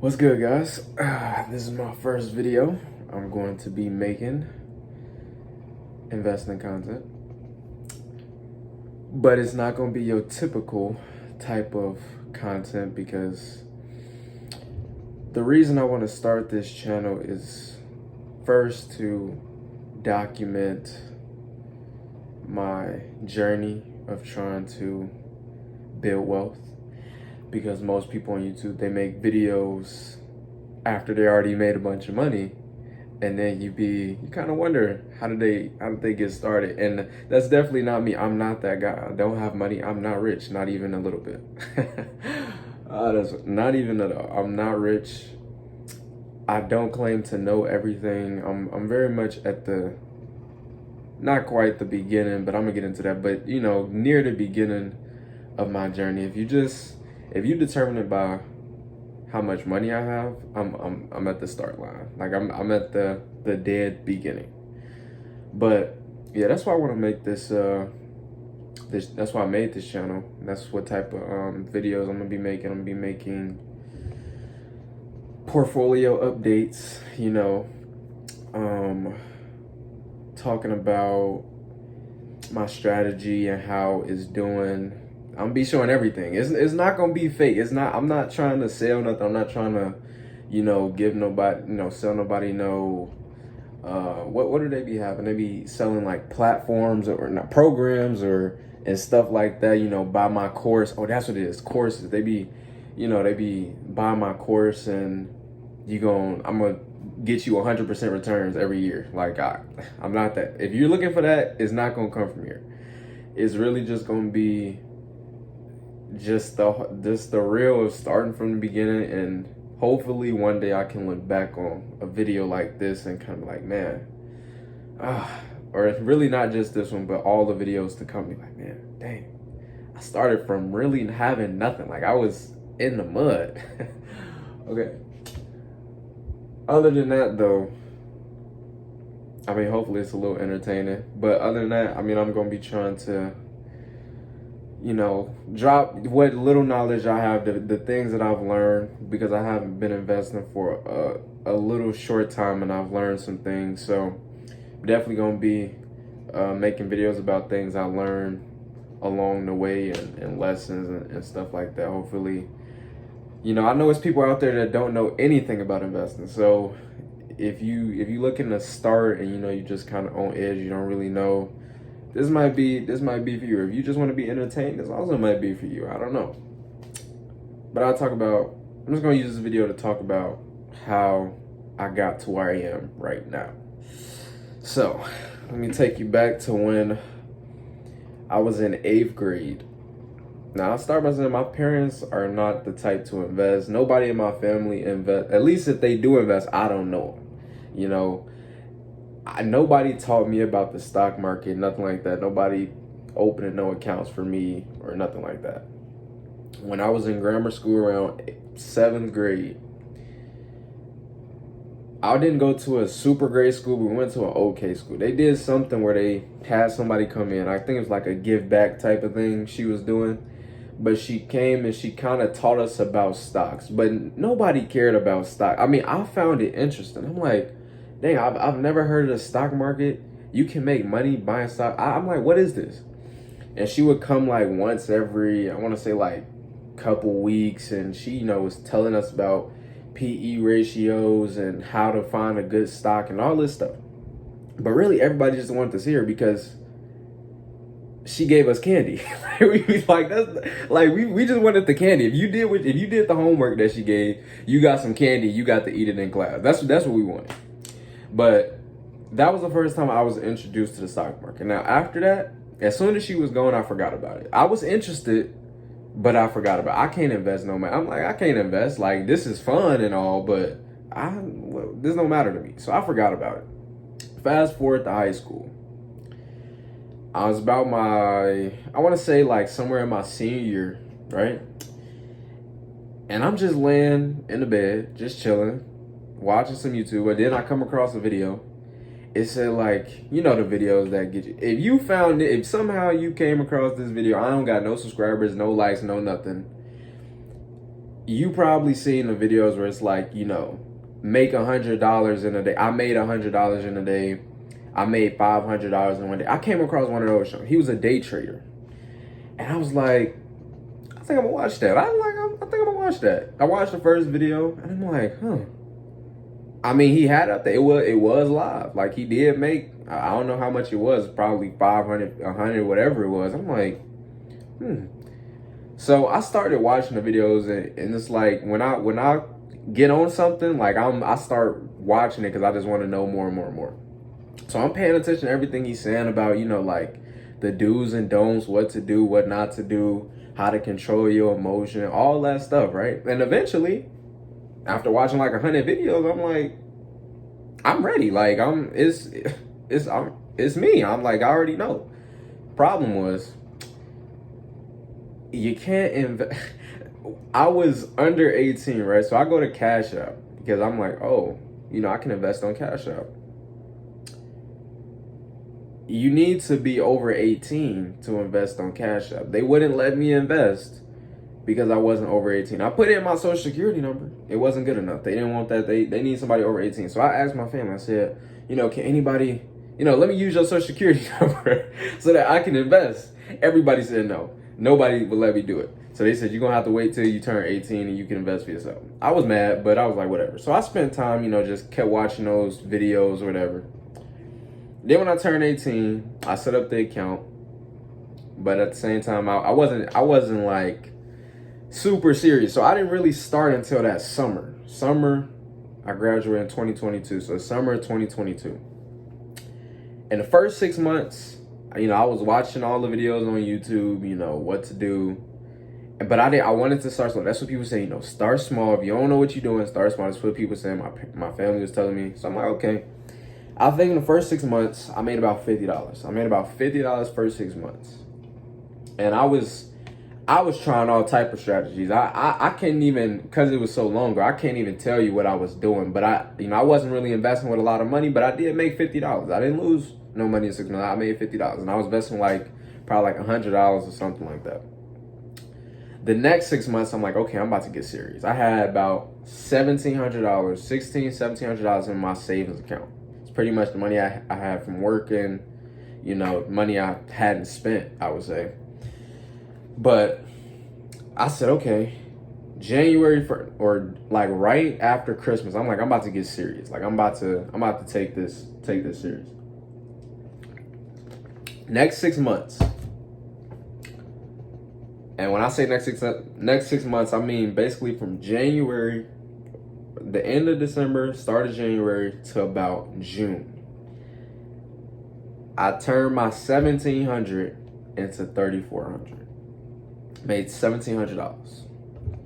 What's good, guys? This is my first video. I'm going to be making investing content, but it's not going to be your typical type of content because the reason I want to start this channel is first to document my journey of trying to build wealth, because most people on YouTube, they make videos after they already made a bunch of money, and then you kind of wonder how did they get started. And that's definitely not me. I'm not that guy. I don't have money. I'm not rich, not even a little bit. That's not even at all. I'm not rich. I don't claim to know everything. I'm very much at the, not quite the beginning, but I'm gonna get into that, but near the beginning of my journey. If you determine it by how much money I have, I'm at the start line. Like I'm at the dead beginning. But yeah, that's why I want to make this that's why I made this channel. That's what type of videos I'm gonna be making. I'm gonna be making portfolio updates, talking about my strategy and how it's doing. I'm gonna be showing everything. It's not gonna be fake. I'm not trying to sell nothing. I'm not trying to, give nobody, sell nobody no, what do they be having? They be selling like platforms or not programs and stuff like that, buy my course. Oh, that's what it is. Courses. They be buying my course and I'm gonna get you 100% returns every year. Like I'm not that. If you're looking for that, it's not gonna come from here. It's really just gonna be just the real of starting from the beginning, and hopefully one day I can look back on a video like this and kind of like, man, or it's really not just this one, but all the videos to come, be like, man, dang, I started from really having nothing. Like I was in the mud. Okay. Other than that though, hopefully it's a little entertaining, but other than that, I'm gonna be trying to drop what little knowledge I have, the things that I've learned, because I haven't been investing for a little short time, and I've learned some things. So definitely gonna be making videos about things I learned along the way, and lessons and stuff like that. Hopefully, I know it's people out there that don't know anything about investing. So if you looking to start and you just kind of on edge, you don't really know, this might be for you. If you just want to be entertained, this also might be for you. I don't know. But I'm just gonna use this video to talk about how I got to where I am right now. So let me take you back to when I was in 8th grade. Now I'll start by saying my parents are not the type to invest. Nobody in my family invest. At least if they do invest, I don't know them. Nobody taught me about the stock market, nothing like that. Nobody opened no accounts for me or nothing like that. When I was in grammar school around 7th grade, I didn't go to a super great school, but we went to an okay school. They did something where they had somebody come in. I think it was like a give back type of thing she was doing. But she came and she kind of taught us about stocks, but nobody cared about stock. I found it interesting. I'm like, dang, I've never heard of the stock market. You can make money buying stock. I'm like, what is this? And she would come like once every, I want to say like couple weeks, and she, was telling us about PE ratios and how to find a good stock and all this stuff. But really, everybody just wanted to see her because she gave us candy. we just wanted the candy. If you did the homework that she gave, you got some candy. You got to eat it in class. That's what we wanted. But that was the first time I was introduced to the stock market. Now after that, as soon as she was going, I forgot about it. I was interested, but I forgot about it. I can't invest no matter. I'm like, I can't invest. Like, this is fun and all, but this don't matter to me. So I forgot about it. Fast forward to high school. I was about I want to say like somewhere in my senior year, right? And I'm just laying in the bed, just chilling, watching some YouTube. And then I come across a video. It said like, the videos that get you. If somehow you came across this video, I don't got no subscribers, no likes, no nothing. you probably seen the videos where it's like, make $100 in a day. I made $100 in a day. I made $500 in one day. I came across one of those shows. He was a day trader. And I was like, I think I'm gonna watch that. I think I'm gonna watch that. I watched the first video and I'm like, I mean, he had up there. It was live. Like, he did make, I don't know how much it was, probably 500, 100, whatever it was. I'm like, So I started watching the videos, and it's like when I get on something, like I start watching it because I just want to know more and more and more. So I'm paying attention to everything he's saying about, like the do's and don'ts, what to do, what not to do, how to control your emotion, all that stuff, right? And eventually, after watching like 100 videos, I'm like, I'm ready. Like it's me. I'm like, I already know. Problem was, you can't invest. I was under 18, right? So I go to Cash App because I'm like, oh, I can invest on Cash App. You need to be over 18 to invest on Cash App. They wouldn't let me invest because I wasn't over 18. I put in my social security number. It wasn't good enough. They didn't want that. They need somebody over 18. So I asked my family, I said, can anybody, let me use your social security number so that I can invest. Everybody said no. Nobody would let me do it. So they said, you're going to have to wait till you turn 18 and you can invest for yourself. I was mad, but I was like, whatever. So I spent time, just kept watching those videos or whatever. Then when I turned 18, I set up the account. But at the same time, I wasn't like super serious. So I didn't really start until that summer. I graduated in 2022. So summer of 2022. In the first 6 months, I was watching all the videos on YouTube, what to do. But I wanted to start small. That's what people say, start small. If you don't know what you're doing, start small. That's what people saying. My family was telling me. So I'm like, okay. I think in the first 6 months, I made about $50. I made about $50 first 6 months. And I was trying all type of strategies. I can't even, because it was so long ago, I can't even tell you what I was doing. But I wasn't really investing with a lot of money, but I did make $50. I didn't lose no money in 6 months. I made $50. And I was investing probably like $100 or something like that. The next 6 months, I'm like, okay, I'm about to get serious. I had about $1,700 in my savings account. It's pretty much the money I had from working, money I hadn't spent, I would say. But I said, okay, January 1st, or like right after Christmas, I'm like, I'm about to get serious. Like I'm about to take this serious. Next 6 months. And when I say next six months, I mean basically from January, the end of December, start of January to about June. I turned my $1,700 into $3,400. Made $1,700.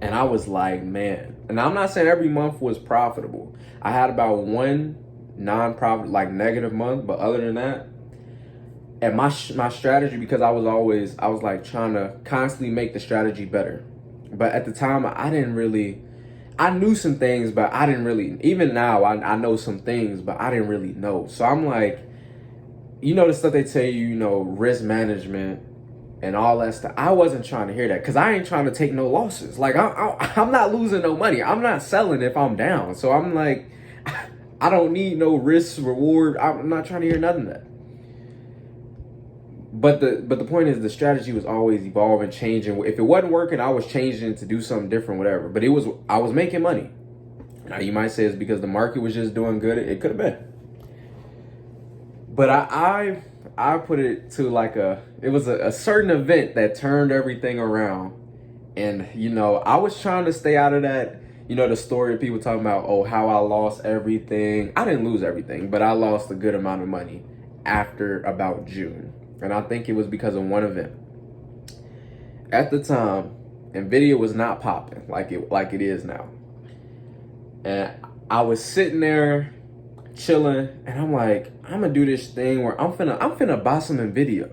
And I was like, man. And I'm not saying every month was profitable. I had about one non-profit, like negative month, but other than that, and my strategy, because I was like trying to constantly make the strategy better. But at the time, I knew some things, but I didn't really, even now, I know some things, but I didn't really know. So I'm like, the stuff they tell you, risk management and all that stuff. I wasn't trying to hear that because I ain't trying to take no losses. Like, I'm not losing no money. I'm not selling if I'm down. So I'm like, I don't need no risk reward. I'm not trying to hear nothing of that. But the point is, the strategy was always evolving, changing. If it wasn't working, I was changing to do something different, whatever. But I was making money. Now you might say it's because the market was just doing good. It could have been. But I put it to like it was a certain event that turned everything around. And, I was trying to stay out of that, the story of people talking about, oh, how I lost everything. I didn't lose everything, but I lost a good amount of money after about June. And I think it was because of one event. At the time, Nvidia was not popping like it is now. And I was sitting there chilling, and I'm like, I'm gonna do this thing where I'm finna buy some Nvidia.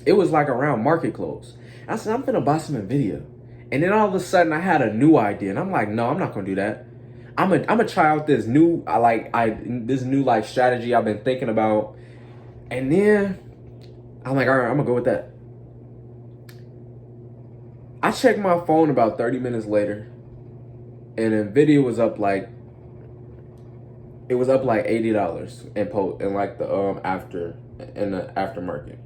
It was like around market close. I said, I'm finna buy some Nvidia. And then all of a sudden I had a new idea, and I'm like, no, I'm not gonna do that. I'm gonna try out this new strategy I've been thinking about. And then I'm like, all right, I'm gonna go with that. I checked my phone about 30 minutes later, and Nvidia was up like, it was up like $80 in like the aftermarket.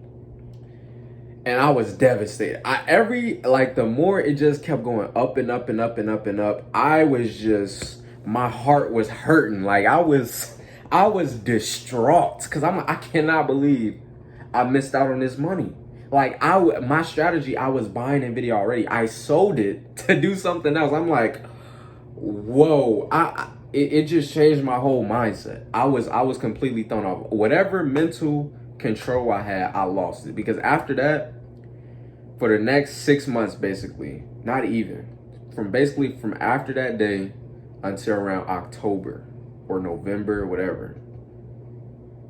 And I was devastated. The more it just kept going up and up and up and up and up, I was just, my heart was hurting. Like I was distraught because I cannot believe I missed out on this money. Like my strategy, I was buying Nvidia already. I sold it to do something else. I'm like, whoa! It just changed my whole mindset. I was completely thrown off. Whatever mental control I had, I lost it, because after that, for the next 6 months, basically, not even, from after that day until around October or November, whatever,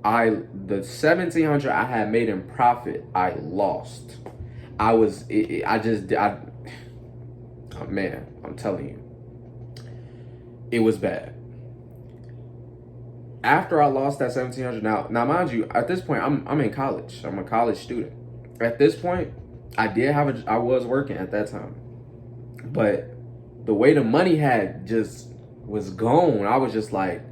the 1,700 I had made in profit, I lost. Oh man, I'm telling you, it was bad. After I lost that 1,700, now mind you, at this point, I'm in college. I'm a college student. At this point, I was working at that time, but the way the money had just was gone, I was just like,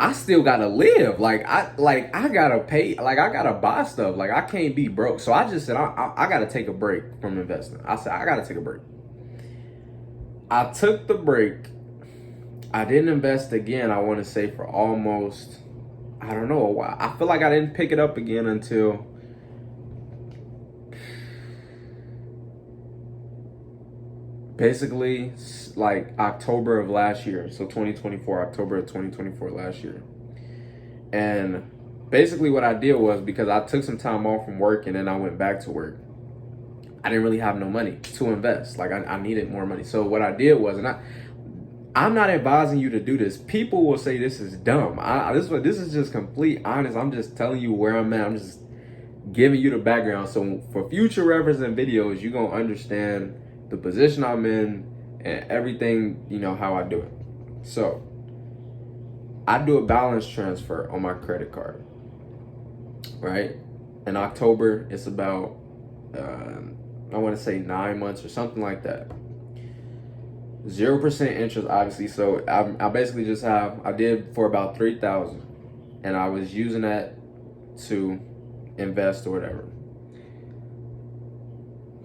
I still gotta live. I gotta pay. Like I gotta buy stuff. Like I can't be broke. So I just said, I gotta take a break from investing. I said, I gotta take a break. I took the break. I didn't invest again, I want to say, for almost, I don't know, a while. I feel like I didn't pick it up again until basically like October of last year. So 2024, October of 2024 last year. And basically what I did was, because I took some time off from work and then I went back to work, I didn't really have no money to invest. Like I needed more money. So what I did was, and I'm not advising you to do this. People will say this is dumb. This is just complete honest. I'm just telling you where I'm at. I'm just giving you the background. So for future reference and videos, you're going to understand the position I'm in and everything, how I do it. So I do a balance transfer on my credit card, right? In October, it's about, I want to say 9 months or something like that. 0% interest, obviously. So I basically just I did for about 3,000, and I was using that to invest or whatever.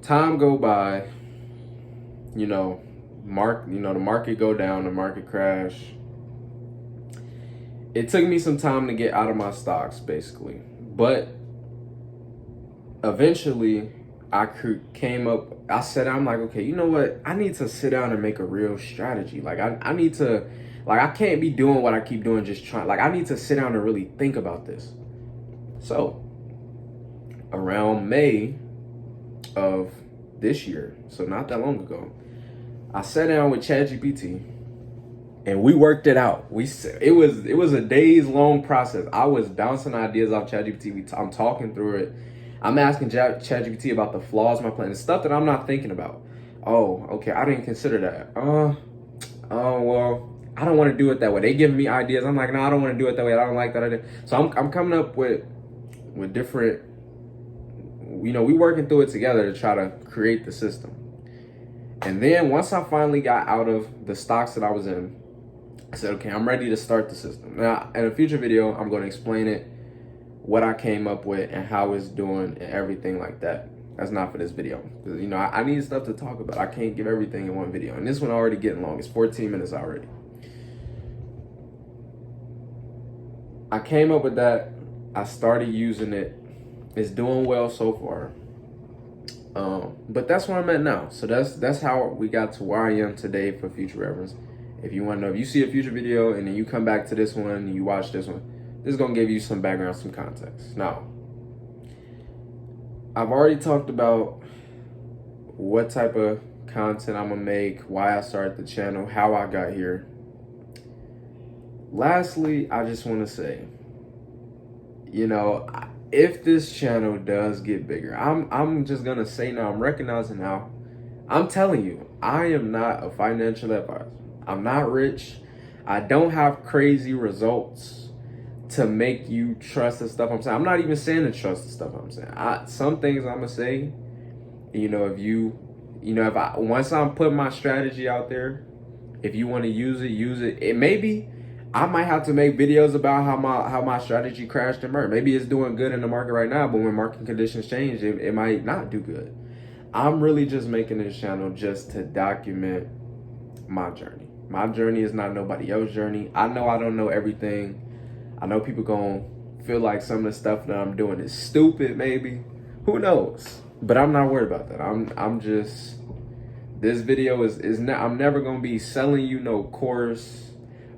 Time go by, the market go down, the market crash. It took me some time to get out of my stocks, basically, but eventually I sat down, I'm like, okay, you know what? I need to sit down and make a real strategy. Like I need to, I can't be doing what I keep doing, just trying. I need to sit down and really think about this. So around May of this year, so not that long ago, I sat down with ChatGPT and we worked it out. It was a days long process. I was bouncing ideas off ChatGPT. I'm talking through it. I'm asking ChatGPT about the flaws in my plan, the stuff that I'm not thinking about. Oh, okay, I didn't consider that. Well, I don't want to do it that way. They giving me ideas. I'm like, no, I don't want to do it that way. I don't like that idea. So I'm coming up with different, we working through it together to try to create the system. And then once I finally got out of the stocks that I was in, I said, okay, I'm ready to start the system. Now, in a future video, I'm going to explain it, what I came up with and how it's doing and everything like that. That's not for this video. Because, I need stuff to talk about. I can't give everything in one video. And this one already getting long. It's 14 minutes already. I came up with that. I started using it. It's doing well so far. But that's where I'm at now. So that's how we got to where I am today for future reference. If you want to know, if you see a future video and then you come back to this one and you watch this one, this is going to give you some background, some context. Now, I've already talked about what type of content I'm going to make, why I started the channel, how I got here. Lastly, I just want to say, if this channel does get bigger, I'm just going to say now, I'm recognizing now, I'm telling you, I am not a financial advisor. I'm not rich. I don't have crazy results to make you trust the stuff I'm saying. I'm not even saying to trust the stuff I'm saying. Some things I'm gonna say, once I'm putting my strategy out there If you want to use it, use it. It maybe I might have to make videos about how my strategy crashed and burned. Maybe it's doing good in the market right now, but when market conditions change, it might not do good. I'm really just making this channel just to document my journey. My journey is not nobody else's journey. I know I don't know everything. I know people gonna feel like some of the stuff that I'm doing is stupid, maybe. Who knows? But I'm not worried about that. I'm just, this video is not, I'm never gonna be selling you no course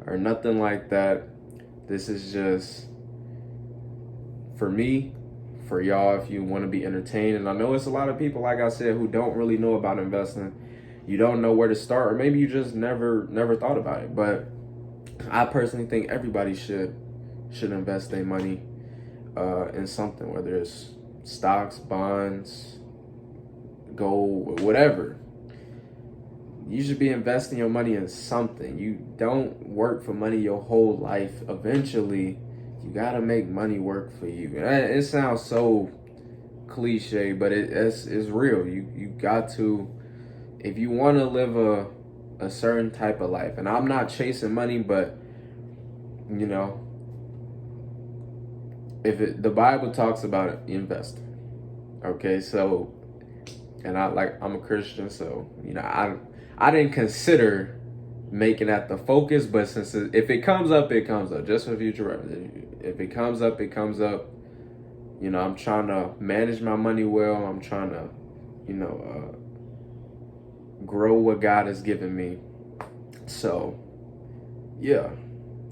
or nothing like that. This is just for me, for y'all, if you want to be entertained. And I know it's a lot of people, like I said, who don't really know about investing. You don't know where to start, or maybe you just never thought about it. But I personally think everybody should invest their money in something, whether it's stocks, bonds, gold, whatever. You should be investing your money in something. You don't work for money your whole life. Eventually, you gotta make money work for you. It sounds so cliche, but it's real. You got to, if you want to live a certain type of life. And I'm not chasing money, but you know, the Bible talks about it, investing. Okay, so, and I'm a Christian, so you know, I didn't consider making that the focus, but since if it comes up, it comes up. Just for future reference, if it comes up, it comes up. You know, I'm trying to manage my money well. I'm trying to, you know, grow what God has given me. So, yeah,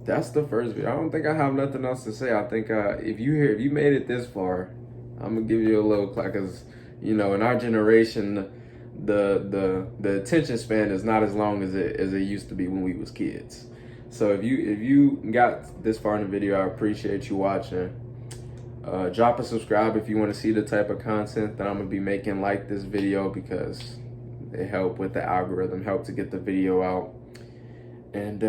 that's the first video. I don't think I have nothing else to say. I think if you made it this far, I'm gonna give you a little clap, because you know, in our generation, the attention span is not as long as it used to be when we was kids. So if you got this far in the video, I appreciate you watching. Drop a subscribe if you want to see the type of content that I'm gonna be making, like this video, because it help with the algorithm, help to get the video out. And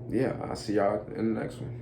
yeah, I'll see y'all in the next one.